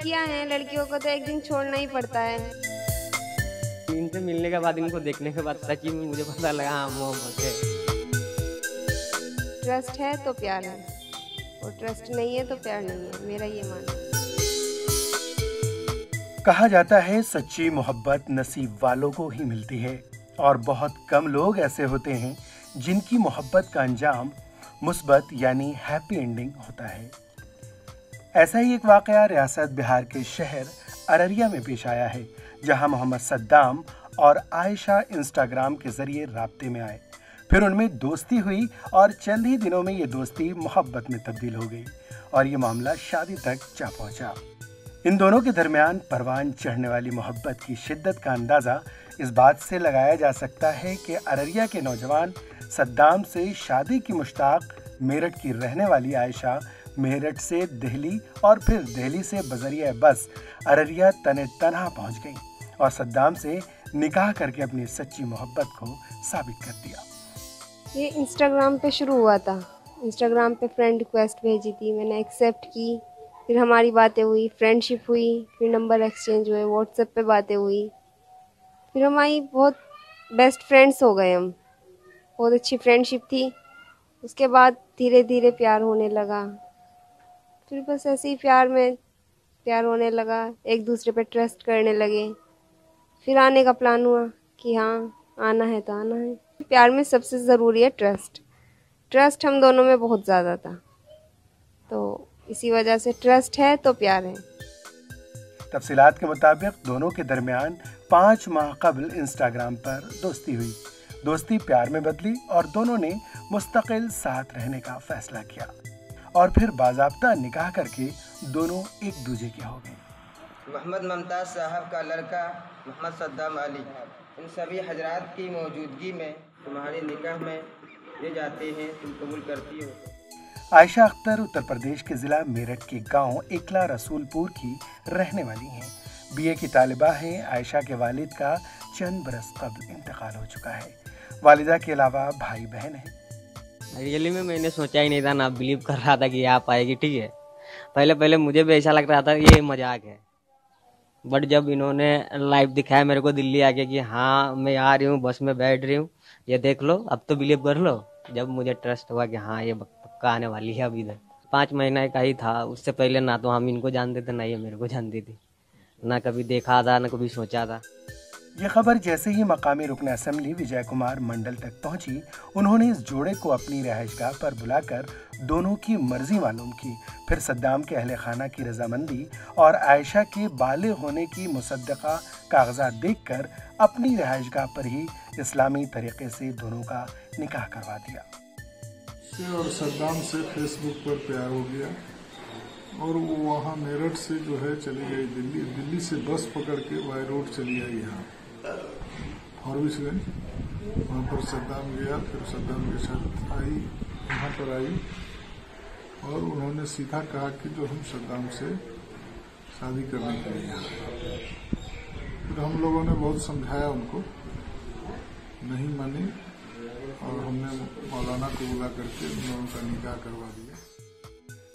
लड़कियां हैं, लड़कियों को तो एक दिन छोड़ना ही पड़ता है। इनसे मिलने के बाद, इनको देखने के बाद सच्ची में मुझे पता लगा हाँ मोहब्बत है। ट्रस्ट है तो प्यार है, और ट्रस्ट नहीं है तो प्यार नहीं है, मेरा ये मानना है। कहा जाता है सच्ची मोहब्बत नसीब वालों को ही मिलती है, और बहुत कम लोग ऐसे होते हैं जिनकी मोहब्बत का अंजाम मुस्बत यानी हैप्पी एंडिंग होता है। ऐसा ही एक वाकया रियासत बिहार के शहर अररिया में पेश आया है, जहां मोहम्मद सद्दाम और आयशा इंस्टाग्राम के जरिए राब्ते में आए। फिर उनमें दोस्ती हुई और चंद ही दिनों में ये दोस्ती मोहब्बत में तब्दील हो गई और ये मामला शादी तक जा पहुंचा। इन दोनों के दरमियान परवान चढ़ने वाली मोहब्बत की शिद्दत का अंदाज़ा इस बात से लगाया जा सकता है कि अररिया के नौजवान सद्दाम से शादी की मुश्ताक मेरठ की रहने वाली आयशा मेरठ से दिल्ली और फिर दिल्ली से बजरिया बस अररिया तने तनहा पहुंच गई और सद्दाम से निकाह करके अपनी सच्ची मोहब्बत को साबित कर दिया। ये इंस्टाग्राम पे शुरू हुआ था। इंस्टाग्राम पे फ्रेंड रिक्वेस्ट भेजी थी, मैंने एक्सेप्ट की, फिर हमारी बातें हुई, फ्रेंडशिप हुई, फिर नंबर एक्सचेंज हुए, व्हाट्सएप पे बातें हुई, फिर हमारी बहुत बेस्ट फ्रेंड्स हो गए। हम बहुत अच्छी फ्रेंडशिप थी। उसके बाद धीरे धीरे प्यार होने लगा। फिर बस ऐसे ही प्यार होने लगा, एक दूसरे पे ट्रस्ट करने लगे। फिर आने का प्लान हुआ कि हाँ आना है तो आना है। प्यार में सबसे ज़रूरी है ट्रस्ट हम दोनों में बहुत ज़्यादा था, तो इसी वजह से ट्रस्ट है तो प्यार है। तफसीलात के मुताबिक दोनों के दरमियान 5 माह कबल इंस्टाग्राम पर दोस्ती हुई। दोस्ती प्यार में बदली और दोनों ने मुस्तकिल साथ रहने का फैसला किया और फिर बाज़ाब्ता निकाह करके दोनों एक दूजे के हो गए। मोहम्मद मुमताज़ साहब का लड़का मोहम्मद सद्दाम अली, इन सभी हजरात की मौजूदगी में तुम्हारे निकाह में ले जाते हैं, तुम कबूल करती हो? आयशा अख्तर उत्तर प्रदेश के ज़िला मेरठ के गांव एकला रसूलपुर की रहने वाली हैं। बीए की तालिबा हैं। आयशा के वालिद का चंद बरस कबल इंतकाल हो चुका है। वालिदा के अलावा भाई बहन हैं। रियली में मैंने सोचा ही नहीं था, ना बिलीव कर रहा था कि आप आएगी। ठीक है, पहले मुझे भी ऐसा लग रहा था ये मजाक है, बट जब इन्होंने लाइव दिखाया मेरे को दिल्ली आके कि हाँ मैं आ रही हूँ, बस में बैठ रही हूँ, ये देख लो, अब तो बिलीव कर लो। जब मुझे ट्रस्ट हुआ कि हाँ ये पक्का आने वाली है अब इधर। 5 महीने का ही था, उससे पहले ना तो हम इनको जानते थे ना ये मेरे को जानती थी, ना कभी देखा था ना कभी सोचा था। ये खबर जैसे ही मकामी रुकन असेंबली विजय कुमार मंडल तक पहुंची, उन्होंने इस जोड़े को अपनी रहायशगाह पर बुलाकर दोनों की मर्जी मालूम की। फिर सद्दाम के अहले खाना की रजामंदी और आयशा के बालिग होने की मुसद्दका कागजात देखकर अपनी रहायशगाह पर ही इस्लामी तरीके से दोनों का निकाह करवा दिया। और सद्दाम से फेसबुक पर प्यार हो गया और वो वहाँ मेरठ से जो है चली गई दिल्ली से बस पकड़ के बाय रोड चली आई यहाँ फॉरबिसगंज। वहाँ पर सद्दाम गया, फिर सद्दाम के साथ आई, यहाँ पर आई और उन्होंने सीधा कहा कि जो हम सद्दाम से शादी करने के लिए आए। फिर हम लोगों ने बहुत समझाया उनको, नहीं मानी और हमने मौलाना को बुला करके उन लोगों का निकाह करवा दिया।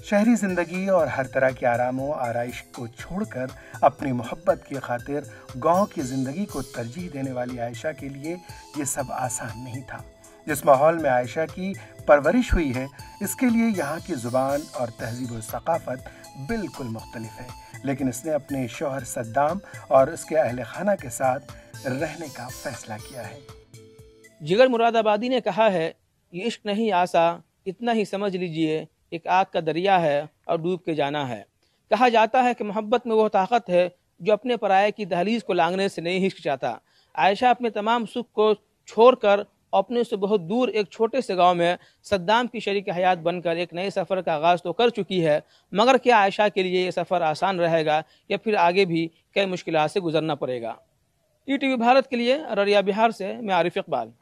शहरी जिंदगी और हर तरह के आरामों आराइश को छोड़कर अपनी मोहब्बत की खातिर गांव की जिंदगी को तरजीह देने वाली आयशा के लिए ये सब आसान नहीं था। जिस माहौल में आयशा की परवरिश हुई है, इसके लिए यहाँ की ज़ुबान और तहजीब और सकाफ़त बिल्कुल मुख्तलिफ है, लेकिन इसने अपने शौहर सद्दाम और उसके अहले खाना के साथ रहने का फैसला किया है। जिगर मुरादाबादी ने कहा है, ये इश्क नहीं आसा, इतना ही समझ लीजिए, एक आग का दरिया है और डूब के जाना है। कहा जाता है कि मोहब्बत में वो ताकत है जो अपने पराये की दहलीज को लांघने से नहीं हिचकिचाता। आयशा अपने तमाम सुख को छोड़कर अपने से बहुत दूर एक छोटे से गांव में सद्दाम की शरीक हयात बनकर एक नए सफ़र का आगाज़ तो कर चुकी है, मगर क्या आयशा के लिए ये सफ़र आसान रहेगा या फिर आगे भी कई मुश्किलात से गुजरना पड़ेगा? ETV भारत के लिए अररिया बिहार से मैं आरिफ इकबाल।